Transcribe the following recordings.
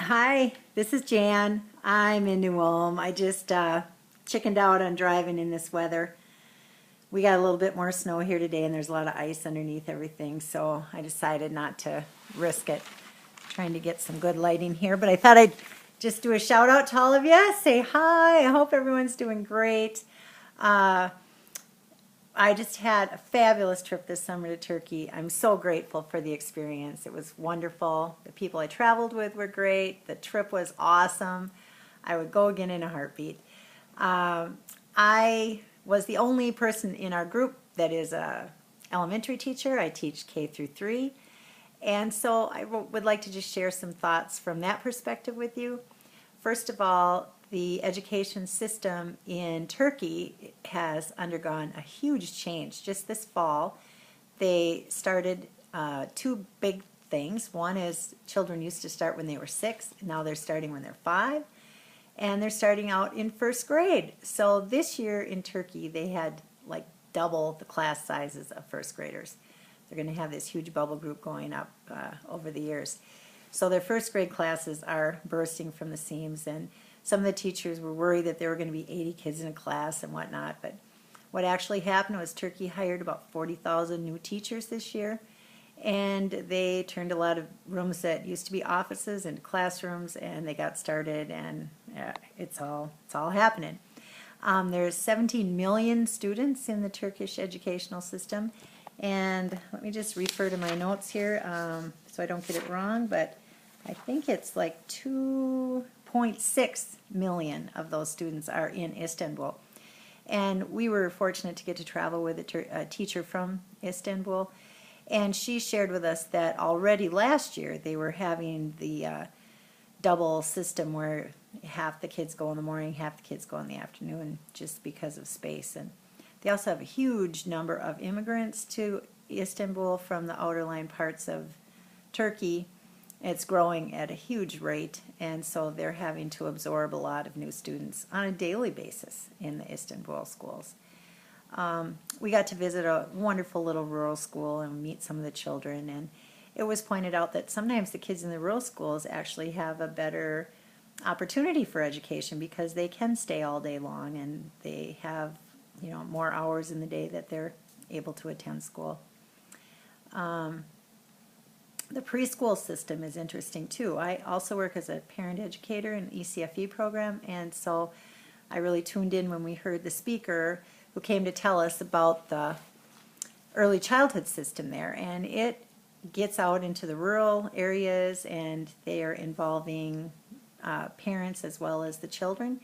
Hi, this is Jan. I'm in New Ulm. I just chickened out on driving in this weather. We got a little bit more snow here today, and there's a lot of ice underneath everything, so I decided not to risk it. Trying to get some good lighting here, but I thought I'd just do a shout out to all of you. Say hi. I hope everyone's doing great. Uh, I just had a fabulous trip this summer to Turkey. I'm so grateful for the experience. It was wonderful. The people I traveled with were great. The trip was awesome. I would go again in a heartbeat. I was the only person in our group that is a elementary teacher. I teach K through 3. And so I would like to just share some thoughts from that perspective with you. First of all, the education system in Turkey has undergone a huge change. Just this fall, they started two big things. One is children used to start when they were 6, now they're starting when they're 5, and they're starting out in first grade. So this year in Turkey, they had like double the class sizes of first graders. They're going to have this huge bubble group going up over the years. So their first grade classes are bursting from the seams, and some of the teachers were worried that there were going to be 80 kids in a class and whatnot. But what actually happened was Turkey hired about 40,000 new teachers this year, and they turned a lot of rooms that used to be offices into classrooms, and they got started, and it's all happening. There's 17 million students in the Turkish educational system, and let me just refer to my notes here so I don't get it wrong, but I think it's like 2.6 million of those students are in Istanbul. And we were fortunate to get to travel with a teacher from Istanbul, and she shared with us that already last year they were having the double system where half the kids go in the morning, half the kids go in the afternoon, just because of space. And they also have a huge number of immigrants to Istanbul from the outerline parts of Turkey. It's growing at a huge rate, and so they're having to absorb a lot of new students on a daily basis in the Istanbul schools. We got to visit a wonderful little rural school and meet some of the children, and it was pointed out that sometimes the kids in the rural schools actually have a better opportunity for education because they can stay all day long, and they have more hours in the day that they're able to attend school. The preschool system is interesting too. I also work as a parent educator in the ECFE program, and so I really tuned in when we heard the speaker who came to tell us about the early childhood system there, and it gets out into the rural areas, and they are involving parents as well as the children.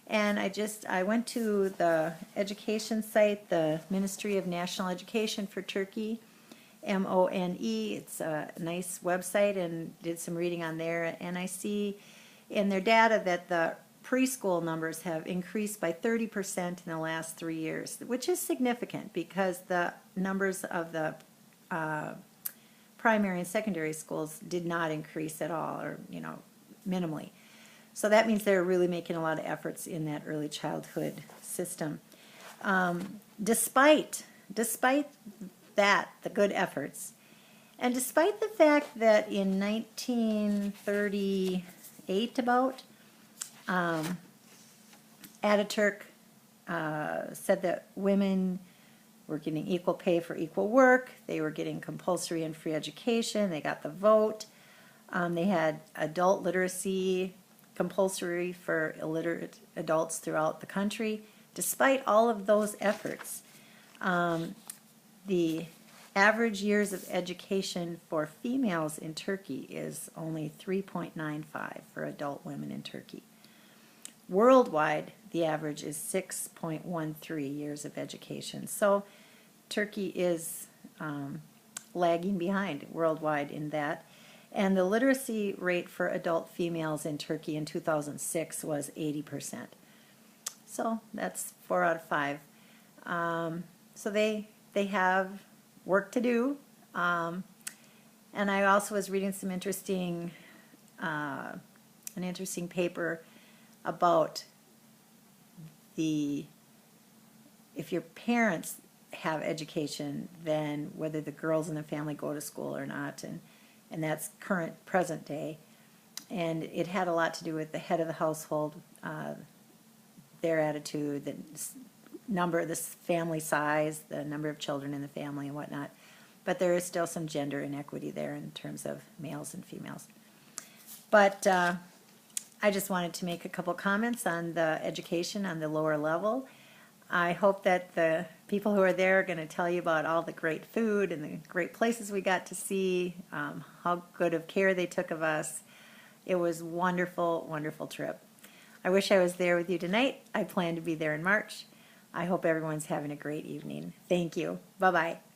And I went to the education site, the Ministry of National Education for Turkey, MONE. It's a nice website, and did some reading on there, and I see in their data that the preschool numbers have increased by 30% in the last 3 years, which is significant because the numbers of the primary and secondary schools did not increase at all, or minimally. So that means they're really making a lot of efforts in that early childhood system. Despite that, the good efforts, and despite the fact that in 1938 about, Ataturk said that women were getting equal pay for equal work, they were getting compulsory and free education, they got the vote, they had adult literacy compulsory for illiterate adults throughout the country. Despite all of those efforts, the average years of education for females in Turkey is only 3.95 for adult women in Turkey. Worldwide, the average is 6.13 years of education. So Turkey is lagging behind worldwide in that. And the literacy rate for adult females in Turkey in 2006 was 80%. So that's 4 out of 5. So they have work to do. And I also was reading some an interesting paper about if your parents have education, then whether the girls in the family go to school or not, and that's present day. And it had a lot to do with the head of the household, their attitude, the number, the family size, the number of children in the family and whatnot. But there is still some gender inequity there in terms of males and females. But I just wanted to make a couple comments on the education on the lower level. I hope that the people who are there are going to tell you about all the great food and the great places we got to see, how good of care they took of us. It was wonderful, wonderful trip. I wish I was there with you tonight. I plan to be there in March. I hope everyone's having a great evening. Thank you. Bye-bye.